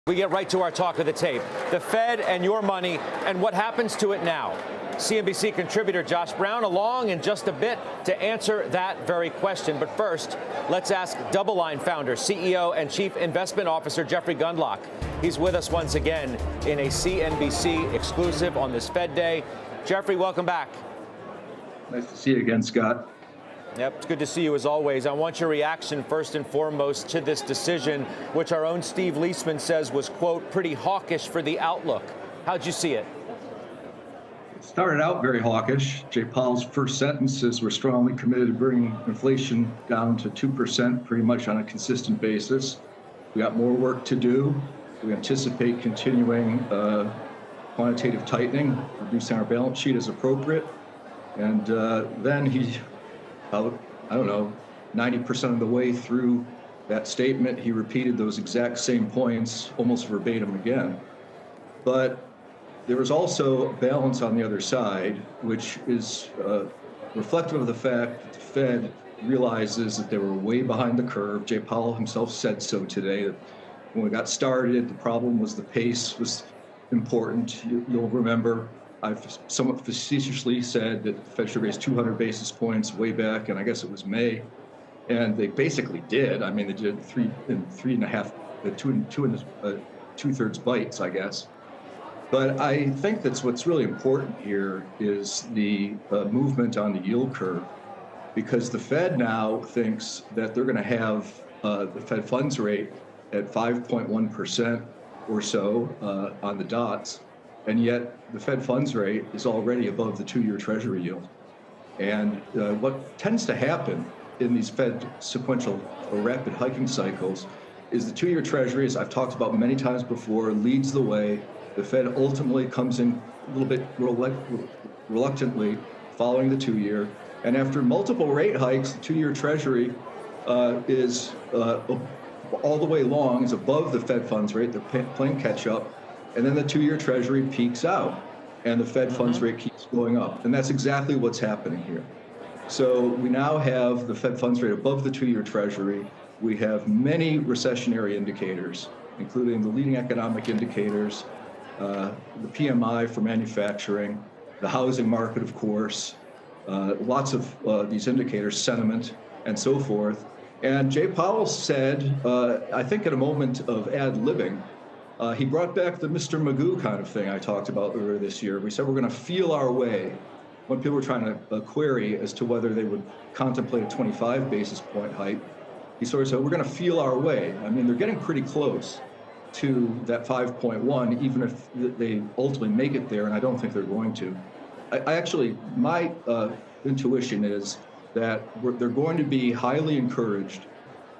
We get right to our talk of the tape. The Fed and your money and what happens to it now. CNBC contributor Josh Brown along in just a bit to answer that very question. But first, let's ask DoubleLine founder, CEO, and Chief Investment Officer Jeffrey Gundlach. He's with us once again in a CNBC exclusive on this Fed Day. Jeffrey, welcome back. Nice to see you again, Scott. Yep, it's good to see you as always. I want your reaction first and foremost to this decision, which our own Steve Leisman says was, quote, pretty hawkish for the outlook. How'd you see it? It started out very hawkish. Jay Powell's first sentence is we're strongly committed to bringing inflation down to 2% pretty much on a consistent basis. We got more work to do. We anticipate continuing quantitative tightening, reducing our balance sheet as appropriate. And then he, I don't know, 90% of the way through that statement, he repeated those exact same points almost verbatim again. But there was also a balance on the other side, which is reflective of the fact that the Fed realizes that they were way behind the curve. Jay Powell himself said so today, that when we got started, the problem was the pace was important. You'll remember I've somewhat facetiously said that the Fed should raise 200 basis points way back, and I guess it was May, and they basically did. I mean, they did two and two-thirds bites, I guess. But I think that's what's really important here is the movement on the yield curve, because the Fed now thinks that they're going to have the Fed funds rate at 5.1% or so on the dots. And yet the Fed funds rate is already above the 2-year Treasury yield. And what tends to happen in these Fed sequential or rapid hiking cycles is the 2-year Treasury, as I've talked about many times before, leads the way. The Fed ultimately comes in a little bit reluctantly following the 2-year. And after multiple rate hikes, the 2-year Treasury is all the way long, is above the Fed funds rate. They're playing catch up. And then the 2-year Treasury peaks out and the Fed funds rate keeps going up. And that's exactly what's happening here. So we now have the Fed funds rate above the 2-year Treasury. We have many recessionary indicators, including the leading economic indicators, the PMI for manufacturing, the housing market, of course, lots of these indicators, sentiment, and so forth. And Jay Powell said, I think in a moment of ad-libbing, he brought back the Mr. Magoo kind of thing I talked about earlier this year. We said we're going to feel our way when people were trying to query as to whether they would contemplate a 25 basis point hike. He sort of said, we're going to feel our way. I mean, they're getting pretty close to that 5.1, even if they ultimately make it there, and I don't think they're going to. I actually, my intuition is that they're going to be highly encouraged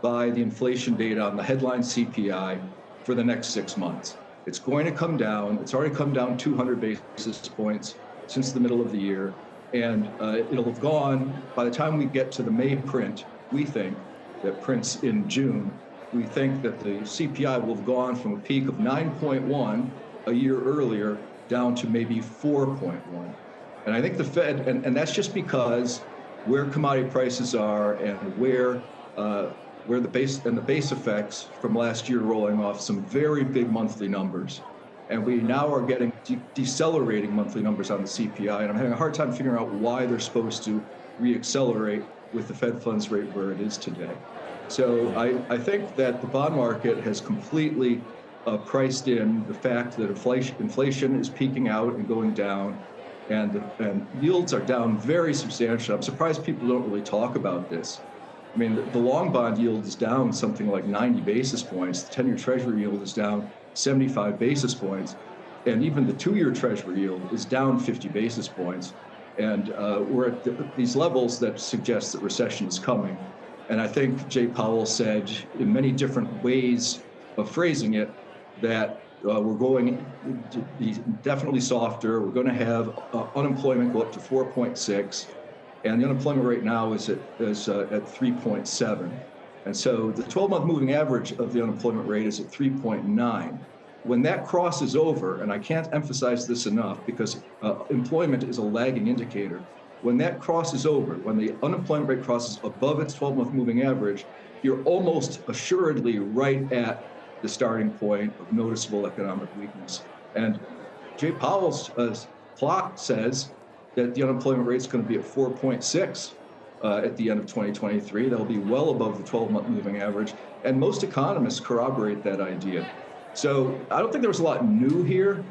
by the inflation data on the headline CPI for the next 6 months. It's going to come down. It's already come down 200 basis points since the middle of the year. And it'll have gone, by the time we get to the May print, we think that prints in June, we think that the CPI will have gone from a peak of 9.1 a year earlier down to maybe 4.1. And I think the Fed, and that's just because where commodity prices are and where the base effects from last year rolling off some very big monthly numbers. And we now are getting decelerating monthly numbers on the CPI, and I'm having a hard time figuring out why they're supposed to reaccelerate with the Fed funds rate where it is today. So I think that the bond market has completely priced in the fact that inflation is peaking out and going down, and yields are down very substantially. I'm surprised people don't really talk about this. I mean, the long bond yield is down something like 90 basis points. The 10-year Treasury yield is down 75 basis points. And even the 2-year Treasury yield is down 50 basis points. And we're at these levels that suggest that recession is coming. And I think Jay Powell said in many different ways of phrasing it that we're going to be definitely softer. We're going to have unemployment go up to 4.6. And the unemployment rate now is at 3.7. And so the 12-month moving average of the unemployment rate is at 3.9. When that crosses over, and I can't emphasize this enough because employment is a lagging indicator, when that crosses over, when the unemployment rate crosses above its 12-month moving average, you're almost assuredly right at the starting point of noticeable economic weakness. And Jay Powell's clock says that the unemployment rate is going to be at 4.6 at the end of 2023. That'll be well above the 12-month moving average. And most economists corroborate that idea. So I don't think there was a lot new here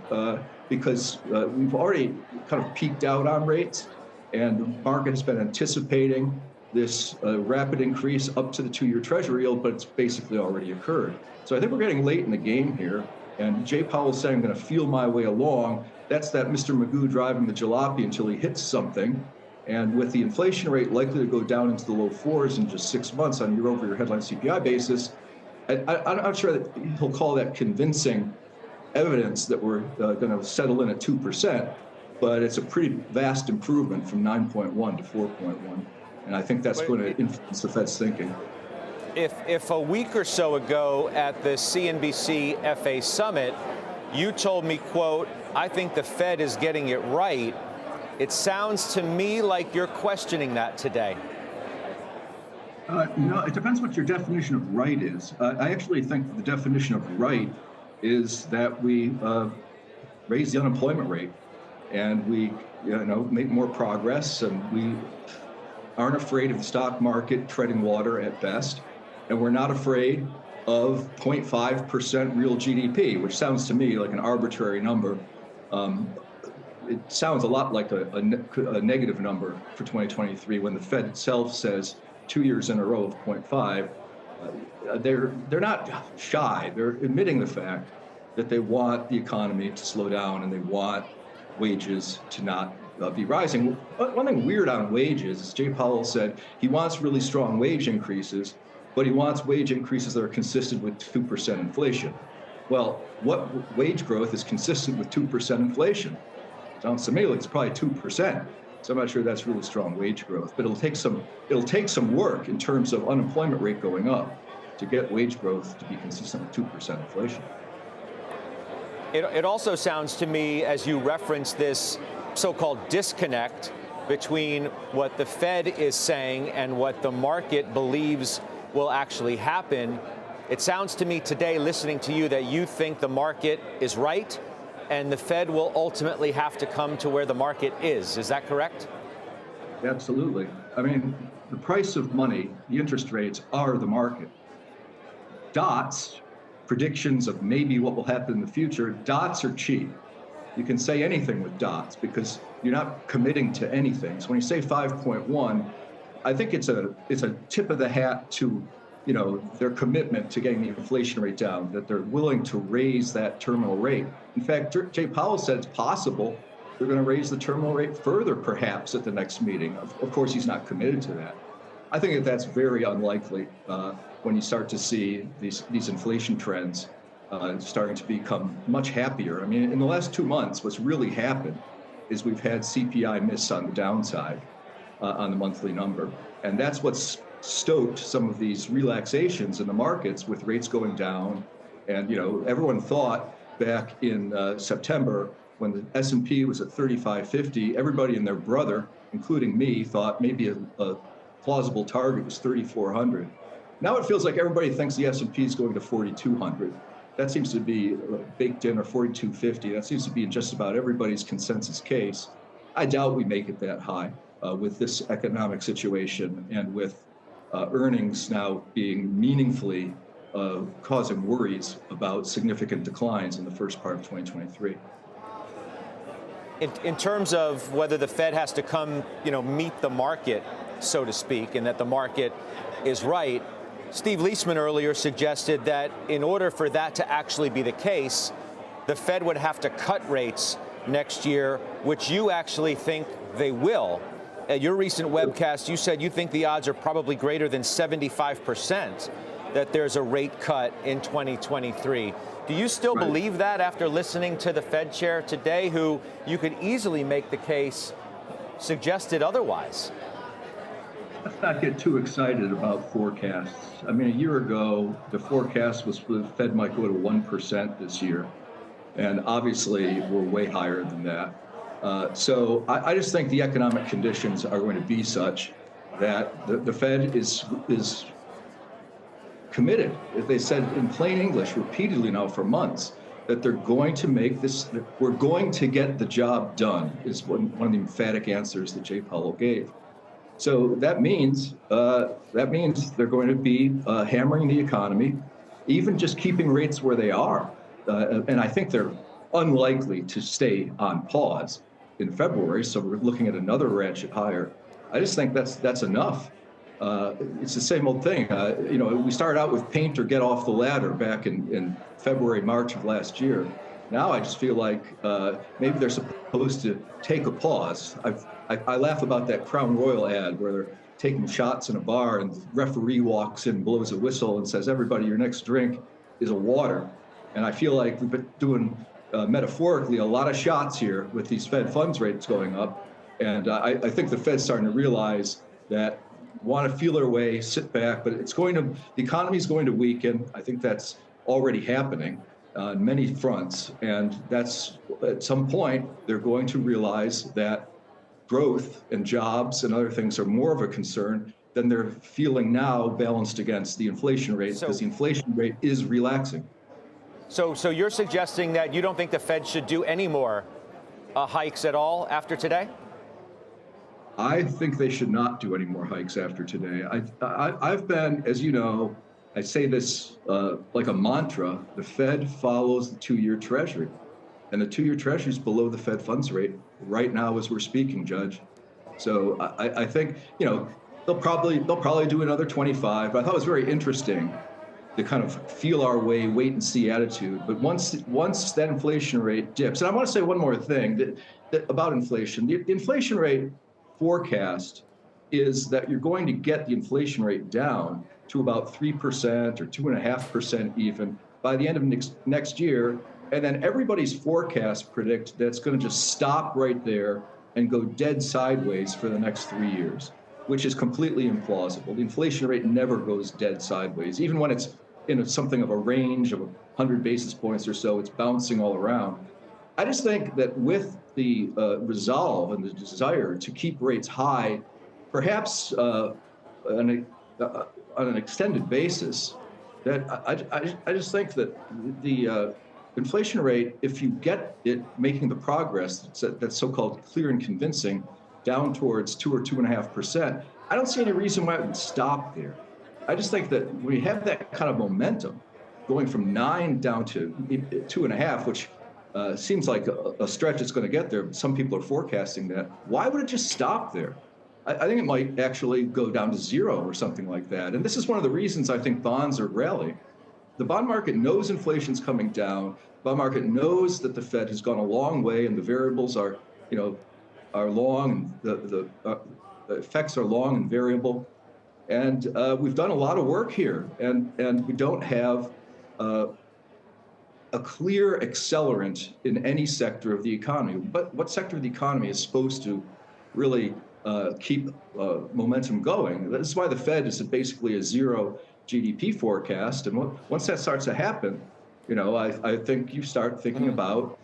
because we've already kind of peaked out on rates, and the market has been anticipating this rapid increase up to the 2-year Treasury yield, but it's basically already occurred. So I think we're getting late in the game here. And Jay Powell is saying, I'm going to feel my way along. That's that Mr. Magoo driving the jalopy until he hits something. And with the inflation rate likely to go down into the low 4s in just 6 months on a year-over-year headline CPI basis, I'm not sure that he'll call that convincing evidence that we're going to settle in at 2%, but it's a pretty vast improvement from 9.1 to 4.1. And I think that's going to influence the Fed's thinking. If a week or so ago at the CNBC FA Summit, you told me, quote, I think the Fed is getting it right, it sounds to me like you're questioning that today. No, it depends what your definition of right is. I actually think the definition of right is that we raise the unemployment rate and we make more progress, and we aren't afraid of the stock market treading water at best. And we're not afraid of 0.5% real GDP, which sounds to me like an arbitrary number. It sounds a lot like a negative number for 2023 when the Fed itself says 2 years in a row of 0.5. They're not shy. They're admitting the fact that they want the economy to slow down and they want wages to not be rising. One thing weird on wages is Jay Powell said he wants really strong wage increases, but he wants wage increases that are consistent with 2% inflation. Well, what wage growth is consistent with 2% inflation? Sounds to me like it's probably 2%. So I'm not sure that's really strong wage growth, but it'll take some work in terms of unemployment rate going up to get wage growth to be consistent with 2% inflation. It also sounds to me, as you reference this so-called disconnect between what the Fed is saying and what the market believes will actually happen, it sounds to me today, listening to you, that you think the market is right and the Fed will ultimately have to come to where the market is. Is that correct? Absolutely. I mean, the price of money, the interest rates, are the market. Dots, predictions of maybe what will happen in the future, dots are cheap. You can say anything with dots because you're not committing to anything. So when you say 5.1, I think it's a tip of the hat to their commitment to getting the inflation rate down, that they're willing to raise that terminal rate. In fact, Jay Powell said it's possible they're going to raise the terminal rate further, perhaps, at the next meeting. Of course, he's not committed to that. I think that's very unlikely when you start to see these inflation trends starting to become much happier. I mean, in the last 2 months, what's really happened is we've had CPI miss on the downside on the monthly number. And that's what's stoked some of these relaxations in the markets with rates going down. And, everyone thought back in September when the S&P was at 3550, everybody and their brother, including me, thought maybe a plausible target was 3,400. Now it feels like everybody thinks the S&P is going to 4,200. That seems to be baked in, or 4,250. That seems to be in just about everybody's consensus case. I doubt we make it that high with this economic situation and with earnings now being meaningfully causing worries about significant declines in the first part of 2023. In terms of whether the Fed has to come, meet the market, so to speak, and that the market is right, Steve Leisman earlier suggested that in order for that to actually be the case, the Fed would have to cut rates next year, which you actually think they will. At your recent webcast, you said you think the odds are probably greater than 75% that there's a rate cut in 2023. Do you still believe that after listening to the Fed chair today, who you could easily make the case suggested otherwise? Let's not get too excited about forecasts. I mean, a year ago, the forecast was the Fed might go to 1% this year. And obviously, we're way higher than that. So I just think the economic conditions are going to be such that the Fed is committed. They said in plain English repeatedly now for months that they're going to make this, we're going to get the job done, is one of the emphatic answers that Jay Powell gave. So that means they're going to be hammering the economy, even just keeping rates where they are. And I think they're unlikely to stay on pause in February. So we're looking at another ratchet higher. I just think that's enough. It's the same old thing. We started out with paint or get off the ladder back in February, March of last year. Now I just feel like maybe they're supposed to take a pause. I laugh about that Crown Royal ad where they're taking shots in a bar and the referee walks in, blows a whistle and says, everybody, your next drink is a water. And I feel like we've been doing metaphorically a lot of shots here with these Fed funds rates going up. And I think the Fed's starting to realize that want to feel their way, sit back, but the economy is going to weaken. I think that's already happening on many fronts. And that's, at some point, they're going to realize that growth and jobs and other things are more of a concern than they're feeling now balanced against the inflation rate, because the inflation rate is relaxing. So you're suggesting that you don't think the Fed should do any more hikes at all after today? I think they should not do any more hikes after today. I've been, as you know, I say this like a mantra, the Fed follows the 2-year Treasury. And the 2-year Treasury is below the Fed funds rate right now as we're speaking, Judge. So I think, they'll probably do another 25. But I thought it was very interesting to kind of feel our way, wait and see attitude. But once that inflation rate dips, and I want to say one more thing about inflation. The inflation rate forecast is that you're going to get the inflation rate down to about 3% or 2.5% even by the end of next year. And then everybody's forecasts predict that's going to just stop right there and go dead sideways for the next 3 years, which is completely implausible. The inflation rate never goes dead sideways. Even when it's in something of a range of 100 basis points or so, it's bouncing all around. I just think that with the resolve and the desire to keep rates high, perhaps on an extended basis, that I just think that the inflation rate, if you get it making the progress that's so-called clear and convincing down towards 2 or 2.5%, I don't see any reason why it would stop there. I just think that when you have that kind of momentum going from 9 down to 2.5, which seems like a stretch it's going to get there, but some people are forecasting that. Why would it just stop there? I think it might actually go down to 0 or something like that. And this is one of the reasons I think bonds are rallying. The bond market knows inflation's coming down. The bond market knows that the Fed has gone a long way and the variables are long, the effects are long and variable. And we've done a lot of work here, and we don't have a clear accelerant in any sector of the economy. But what sector of the economy is supposed to really keep momentum going? This is why the Fed is basically a 0 GDP forecast. And once that starts to happen, I think you start thinking about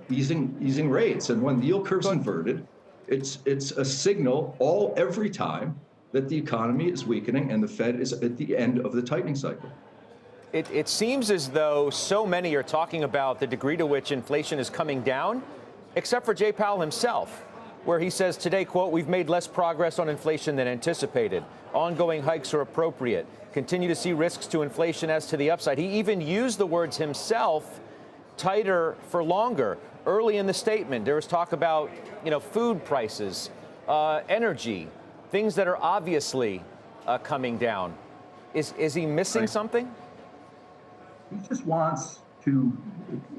easing rates. And when the yield curve's inverted, it's a signal every time that the economy is weakening and the Fed is at the end of the tightening cycle. It seems as though so many are talking about the degree to which inflation is coming down, except for Jay Powell himself, where he says today, quote, "We've made less progress on inflation than anticipated. Ongoing hikes are appropriate. Continue to see risks to inflation as to the upside." He even used the words himself, tighter for longer. Early in the statement, there was talk about, food prices, energy, things that are obviously coming down. Is he missing something? He just wants to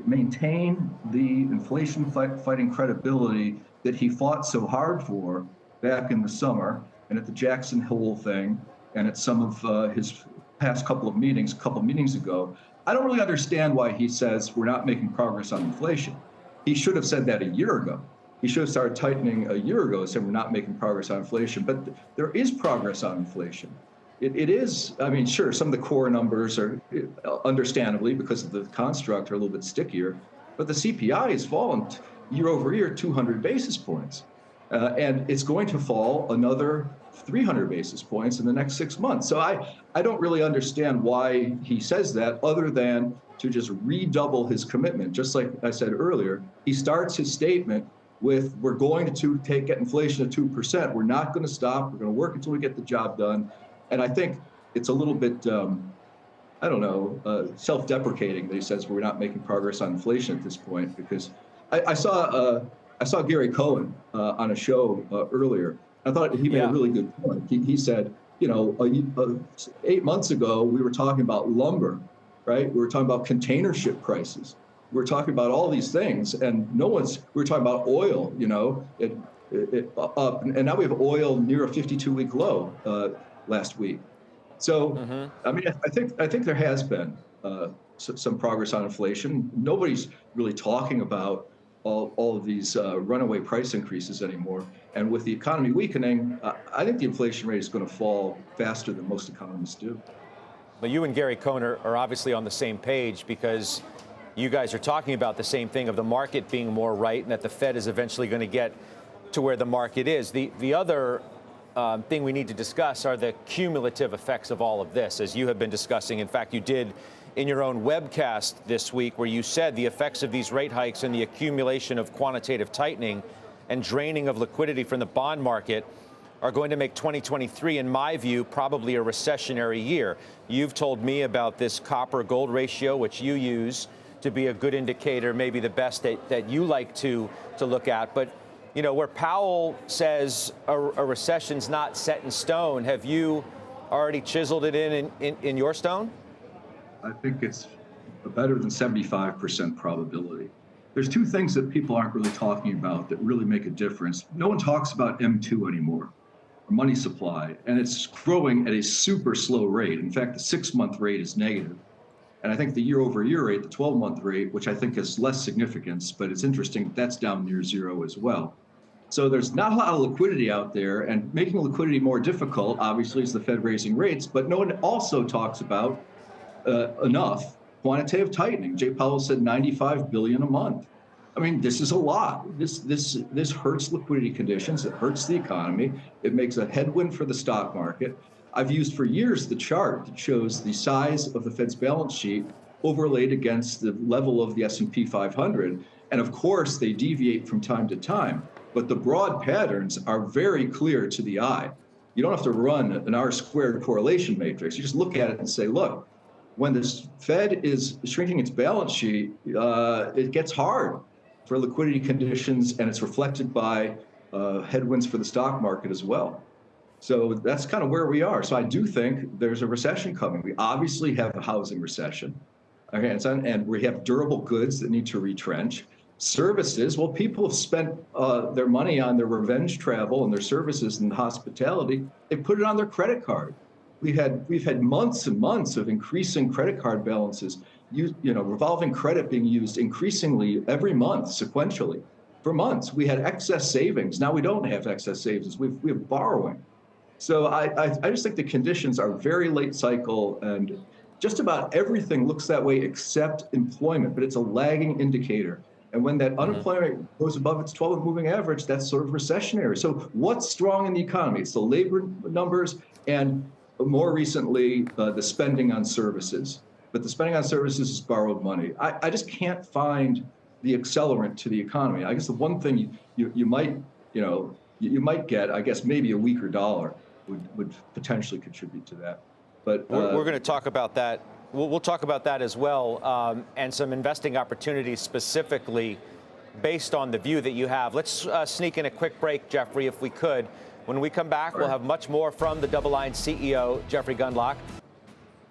maintain the inflation fighting credibility that he fought so hard for back in the summer and at the Jackson Hole thing and at some of his past couple of meetings ago. I don't really understand why he says we're not making progress on inflation. He should have said that a year ago. He should have started tightening a year ago, saying we're not making progress on inflation. But there is progress on inflation. It is, sure, some of the core numbers are understandably, because of the construct, are a little bit stickier. But the CPI has fallen year over year 200 basis points. And it's going to fall another 300 basis points in the next 6 months. So I don't really understand why he says that, other than to just redouble his commitment. Just like I said earlier, he starts his statement with, we're going to get inflation to 2%. We're not going to stop. We're going to work until we get the job done. And I think it's a little bit, I don't know, self-deprecating that he says we're not making progress on inflation at this point, because I saw Gary Cohen on a show earlier. I thought he made a really good point. He said, 8 months ago, we were talking about lumber, right? We were talking about container ship prices. We were talking about all these things, and we were talking about oil, up, and now we have oil near a 52-week low last week. So, I mean, I think there has been some progress on inflation. Nobody's really talking about all of these runaway price increases anymore. And with the economy weakening, I think the inflation rate is going to fall faster than most economists do. But you and Gary Cohen are obviously on the same page, because you guys are talking about the same thing, of the market being more right and that the Fed is eventually going to get to where the market is. The other thing we need to discuss are the cumulative effects of all of this, as you have been discussing. In fact, you did in your own webcast this week, where you said the effects of these rate hikes and the accumulation of quantitative tightening and draining of liquidity from the bond market are going to make 2023, in my view, probably a recessionary year. You've told me about this copper-gold ratio, which you use to be a good indicator, maybe the best that you like to look at. But, where Powell says a recession's not set in stone, have you already chiseled it in your stone? I think it's better than 75% probability. There's two things that people aren't really talking about that really make a difference. No one talks about M2 anymore, or money supply, and it's growing at a super slow rate. In fact, the 6-month rate is negative. And I think the year-over-year rate, the 12-month rate, which I think has less significance, but it's interesting, that's down near zero as well. So there's not a lot of liquidity out there, and making liquidity more difficult, obviously, is the Fed raising rates, but no one also talks about enough quantitative tightening. Jay Powell said 95 billion a month. I mean, this is a lot. This hurts liquidity conditions. It hurts the economy. It makes a headwind for the stock market. I've used for years the chart that shows the size of the Fed's balance sheet overlaid against the level of the S&P 500. And of course, they deviate from time to time, but the broad patterns are very clear to the eye. You don't have to run an R-squared correlation matrix. You just look at it and say, look, when the Fed is shrinking its balance sheet, it gets hard for liquidity conditions, and it's reflected by headwinds for the stock market as well. So that's kind of where we are. So I do think there's a recession coming. We obviously have a housing recession, okay, and we have durable goods that need to retrench. Services, well, people have spent their money on their revenge travel and their services and hospitality. They put it on their credit card. We've had months and months of increasing credit card balances, revolving credit being used increasingly every month sequentially. For months, we had excess savings. Now we don't have excess savings. We have borrowing. So I just think the conditions are very late cycle, and just about everything looks that way except employment, but it's a lagging indicator. And when that unemployment goes above its 12-month moving average, that's sort of recessionary. So what's strong in the economy? It's the labor numbers, and more recently, the spending on services. But the spending on services is borrowed money. I just can't find the accelerant to the economy. I guess the one thing you might get, I guess maybe a weaker dollar would potentially contribute to that. But we're going to talk about that. We'll talk about that as well, and some investing opportunities specifically based on the view that you have. Let's sneak in a quick break, Jeffrey, if we could. When we come back, we'll have much more from the DoubleLine CEO, Jeffrey Gundlach.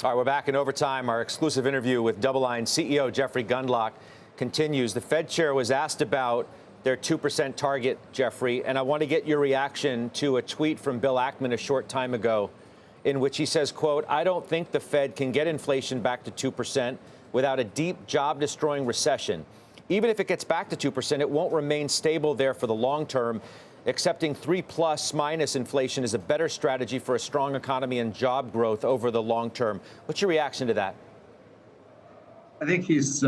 All right, we're back in overtime. Our exclusive interview with DoubleLine CEO Jeffrey Gundlach continues. The Fed chair was asked about their 2% target, Jeffrey, and I want to get your reaction to a tweet from Bill Ackman a short time ago, in which he says, quote, "I don't think the Fed can get inflation back to 2% without a deep job-destroying recession. Even if it gets back to 2%, it won't remain stable there for the long term. Accepting 3+ inflation is a better strategy for a strong economy and job growth over the long term." What's your reaction to that? I think he's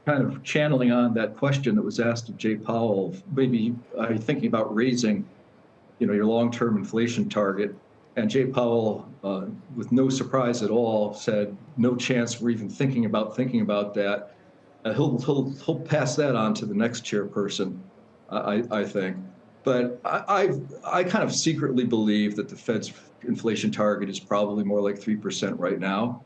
kind of channeling on that question that was asked of Jay Powell, maybe thinking about raising, your long-term inflation target. And Jay Powell, with no surprise at all, said, no chance we're even thinking about that. He'll pass that on to the next chairperson, I think. But I kind of secretly believe that the Fed's inflation target is probably more like 3% right now.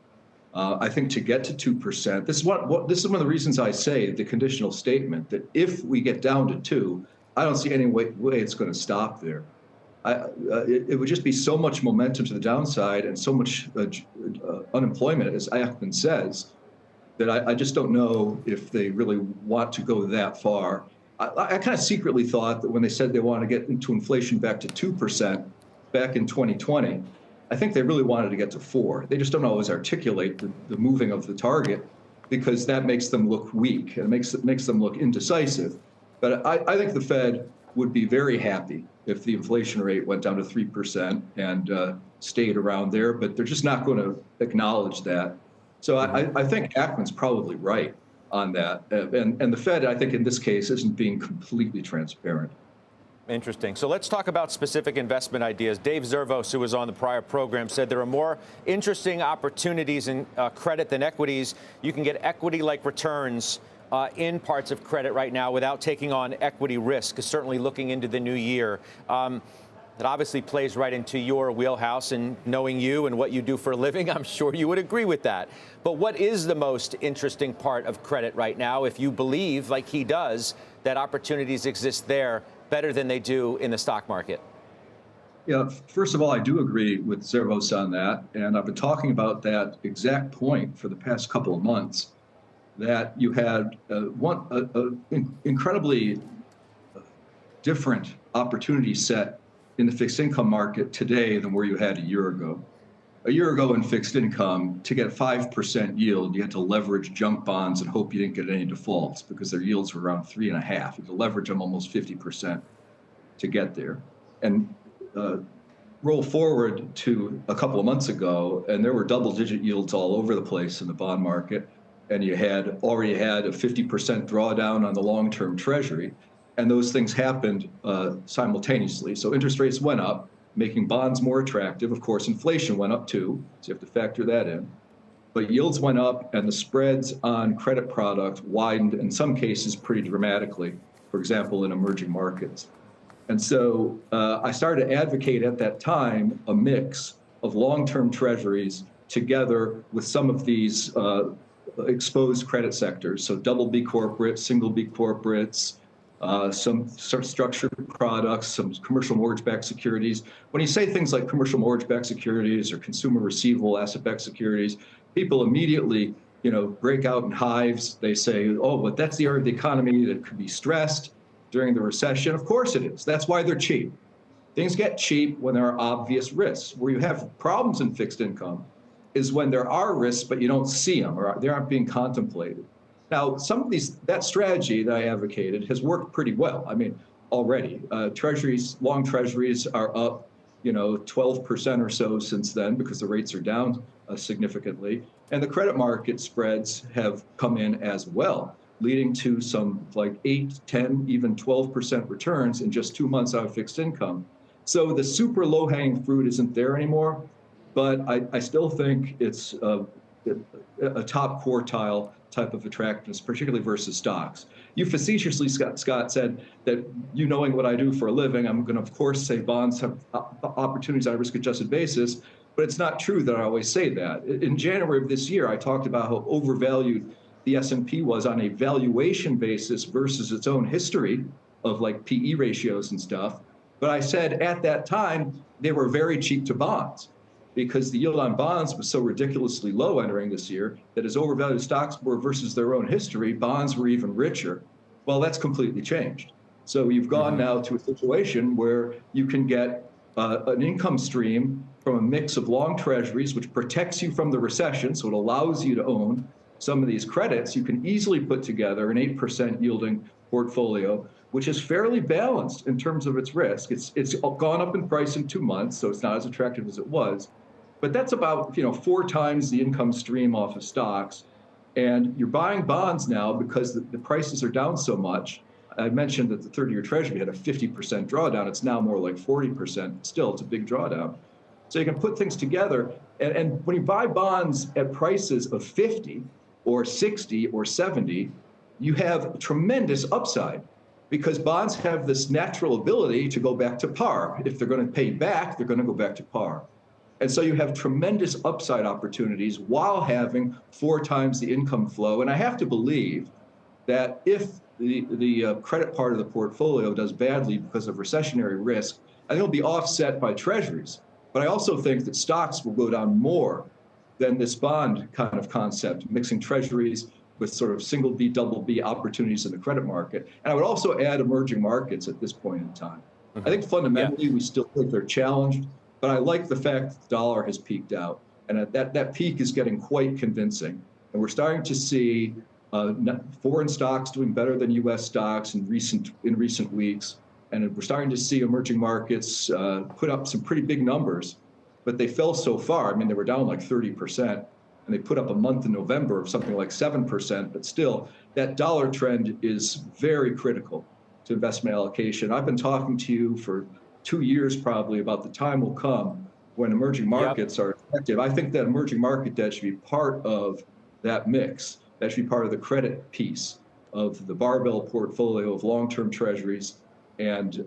I think to get to 2%, this is one of the reasons I say the conditional statement that if we get down to 2, I don't see any way it's going to stop there. It would just be so much momentum to the downside and so much unemployment, as Ackman says, that I just don't know if they really want to go that far. I kind of secretly thought that when they said they want to get into inflation back to 2% back in 2020, I think they really wanted to get to 4. They just don't always articulate the moving of the target because that makes them look weak and it makes them look indecisive. But I think the Fed would be very happy if the inflation rate went down to 3% and stayed around there, but they're just not going to acknowledge that. So I think Ackman's probably right on that. And the Fed, I think in this case, isn't being completely transparent. Interesting. So let's talk about specific investment ideas. Dave Zervos, who was on the prior program, said there are more interesting opportunities in credit than equities. You can get equity-like returns in parts of credit right now without taking on equity risk, certainly looking into the new year. That obviously plays right into your wheelhouse, and knowing you and what you do for a living, I'm sure you would agree with that. But what is the most interesting part of credit right now, if you believe, like he does, that opportunities exist there better than they do in the stock market? Yeah, first of all, I do agree with Zervos on that. And I've been talking about that exact point for the past couple of months, that you had incredibly different opportunity set in the fixed income market today than where you had a year ago. A year ago in fixed income, to get 5% yield, you had to leverage junk bonds and hope you didn't get any defaults because their yields were around 3.5. You had to leverage them almost 50% to get there. And roll forward to a couple of months ago, and there were double-digit yields all over the place in the bond market, and you had already had a 50% drawdown on the long-term treasury, and those things happened simultaneously. So interest rates went up, making bonds more attractive. Of course, inflation went up too, so you have to factor that in. But yields went up, and the spreads on credit product widened, in some cases, pretty dramatically, for example, in emerging markets. And so I started to advocate at that time a mix of long-term treasuries together with some of these exposed credit sectors, so double B corporates, single B corporates, some sort of structured products, some commercial mortgage-backed securities. When you say things like commercial mortgage-backed securities or consumer receivable asset-backed securities, people immediately, break out in hives. They say, oh, but that's the area of the economy that could be stressed during the recession. Of course it is. That's why they're cheap. Things get cheap when there are obvious risks. Where you have problems in fixed income is when there are risks, but you don't see them or they aren't being contemplated. Now, some of that strategy that I advocated has worked pretty well. I mean, already, treasuries, long treasuries are up, 12% or so since then because the rates are down significantly. And the credit market spreads have come in as well, leading to some like 8, 10, even 12% returns in just 2 months out of fixed income. So the super low-hanging fruit isn't there anymore, but I still think it's a top quartile type of attractiveness, particularly versus stocks. You facetiously, Scott, said that knowing what I do for a living, I'm going to, of course, say bonds have opportunities on a risk-adjusted basis, but it's not true that I always say that. In January of this year, I talked about how overvalued the S&P was on a valuation basis versus its own history of like PE ratios and stuff. But I said at that time, they were very cheap to bonds because the yield on bonds was so ridiculously low entering this year that as overvalued stocks were versus their own history, bonds were even richer. Well, that's completely changed. So you've gone now to a situation where you can get an income stream from a mix of long treasuries, which protects you from the recession. So it allows you to own some of these credits. You can easily put together an 8% yielding portfolio, which is fairly balanced in terms of its risk. It's gone up in price in 2 months, so it's not as attractive as it was. But that's about 4 times the income stream off of stocks. And you're buying bonds now because the prices are down so much. I mentioned that the 30-year Treasury had a 50% drawdown. It's now more like 40%. Still, it's a big drawdown. So you can put things together. And when you buy bonds at prices of 50 or 60 or 70, you have tremendous upside because bonds have this natural ability to go back to par. If they're going to pay back, they're going to go back to par. And so you have tremendous upside opportunities while having 4 times the income flow. And I have to believe that if the credit part of the portfolio does badly because of recessionary risk, I think it'll be offset by treasuries. But I also think that stocks will go down more than this bond kind of concept, mixing treasuries with sort of single B, double B opportunities in the credit market. And I would also add emerging markets at this point in time. I think fundamentally we still think they're challenged, but I like the fact that the dollar has peaked out. And that peak is getting quite convincing. And we're starting to see foreign stocks doing better than U.S. stocks in recent weeks. And we're starting to see emerging markets put up some pretty big numbers, but they fell so far. I mean, they were down like 30%, and they put up a month in November of something like 7%. But still, that dollar trend is very critical to investment allocation. I've been talking to you for 2 years probably about the time will come when emerging markets are effective. I think that emerging market debt should be part of that mix. That should be part of the credit piece of the barbell portfolio of long-term treasuries and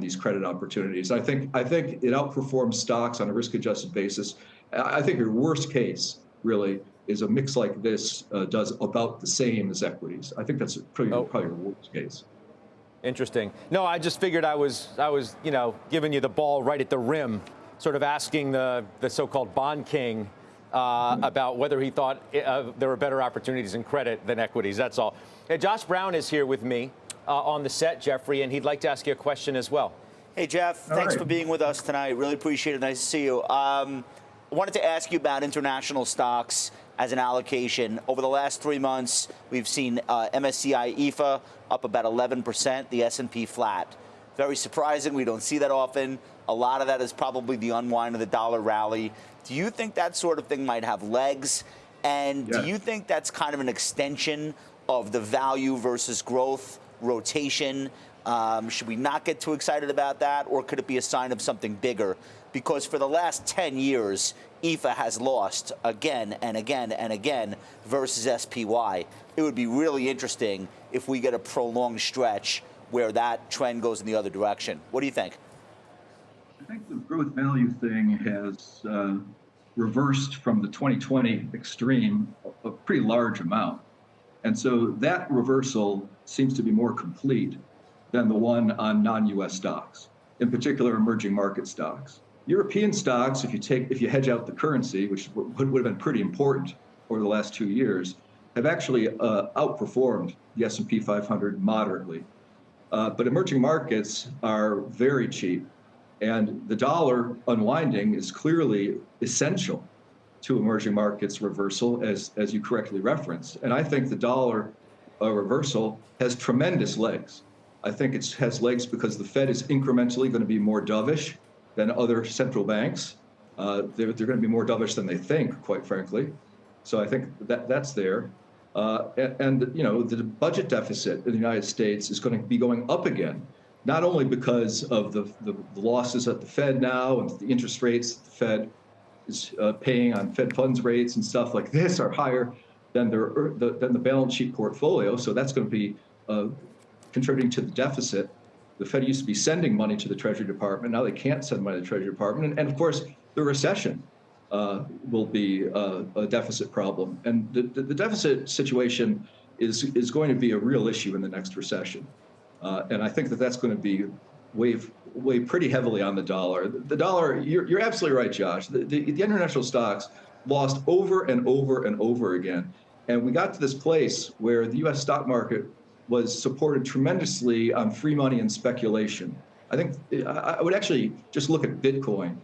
these credit opportunities. I think it outperforms stocks on a risk-adjusted basis. I think your worst case really is a mix like this does about the same as equities. I think that's probably your worst case. Interesting. No, I just figured I was giving you the ball right at the rim, sort of asking the so-called bond king about whether he thought there were better opportunities in credit than equities. That's all. Hey, Josh Brown is here with me on the set, Jeffrey, and he'd like to ask you a question as well. Hey, Jeff. Thanks for being with us tonight. Really appreciate it. Nice to see you. I wanted to ask you about international stocks as an allocation. Over the last 3 months, we've seen MSCI EFA up about 11%, the S&P flat. Very surprising. We don't see that often. A lot of that is probably the unwind of the dollar rally. Do you think that sort of thing might have legs? And do you think that's kind of an extension of the value versus growth rotation? Should we not get too excited about that? Or could it be a sign of something bigger? Because for the last 10 years, EFA has lost again and again and again versus SPY. It would be really interesting if we get a prolonged stretch where that trend goes in the other direction. What do you think? I think the growth value thing has reversed from the 2020 extreme a pretty large amount. And so that reversal seems to be more complete than the one on non-US stocks, in particular emerging market stocks. European stocks, if you hedge out the currency, which would have been pretty important over the last 2 years, have actually outperformed the S&P 500 moderately. But emerging markets are very cheap, and the dollar unwinding is clearly essential to emerging markets reversal, as you correctly referenced. And I think the dollar reversal has tremendous legs. I think it has legs because the Fed is incrementally going to be more dovish than other central banks. They're going to be more dovish than they think, quite frankly. So I think that's there. And the budget deficit in the United States is going to be going up again, not only because of the losses at the Fed now and the interest rates the Fed is paying on Fed funds rates and stuff like this are higher than the balance sheet portfolio. So that's going to be contributing to the deficit. The Fed used to be sending money to the Treasury Department. Now they can't send money to the Treasury Department. And of course, the recession will be a deficit problem. And the deficit situation is going to be a real issue in the next recession. And I think that's going to be weigh pretty heavily on the dollar. The dollar, you're absolutely right, Josh. The international stocks lost over and over and over again. And we got to this place where the U.S. stock market was supported tremendously on free money and speculation. I think I would actually just look at Bitcoin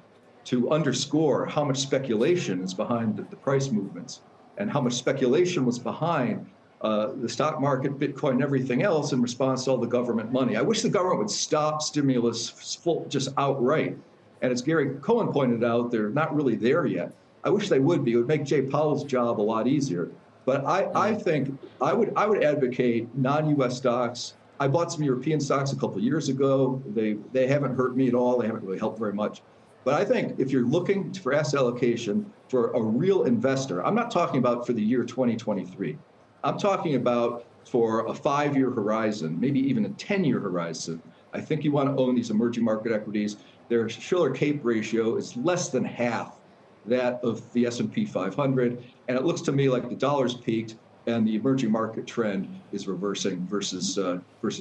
to underscore how much speculation is behind the price movements and how much speculation was behind the stock market, Bitcoin, and everything else in response to all the government money. I wish the government would stop stimulus just outright. And as Gary Cohen pointed out, they're not really there yet. I wish they would be. It would make Jay Powell's job a lot easier. But I think I would advocate non-U.S. stocks. I bought some European stocks a couple of years ago. They haven't hurt me at all. They haven't really helped very much. But I think if you're looking for asset allocation for a real investor, I'm not talking about for the year 2023. I'm talking about for a 5-year horizon, maybe even a 10-year horizon. I think you want to own these emerging market equities. Their Shiller-Cape ratio is less than half that of the S&P 500, and it looks to me like the dollar's peaked and the emerging market trend is reversing versus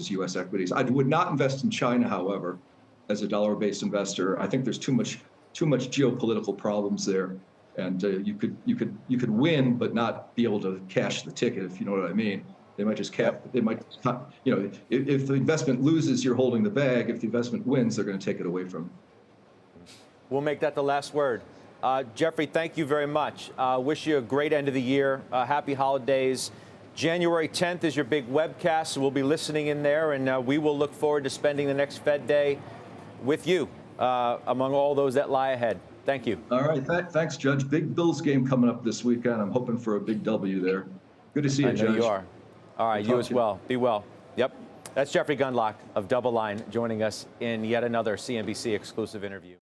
U.S. equities. I would not invest in China, however, as a dollar-based investor. I think there's too much geopolitical problems there, and you could win but not be able to cash the ticket, if you know what I mean. They might just cap. They might, if the investment loses, you're holding the bag. If the investment wins, they're going to take it away from you. We'll make that the last word. Jeffrey, thank you very much. Wish you a great end of the year. Happy holidays. January 10th is your big webcast, so we'll be listening in there, and we will look forward to spending the next Fed Day with you among all those that lie ahead. Thank you. All right. Thanks, Judge. Big Bills game coming up this weekend. I'm hoping for a big W there. Good to see you, Judge. I know you are. All right, you as well. Be well. Yep. That's Jeffrey Gundlach of DoubleLine joining us in yet another CNBC exclusive interview.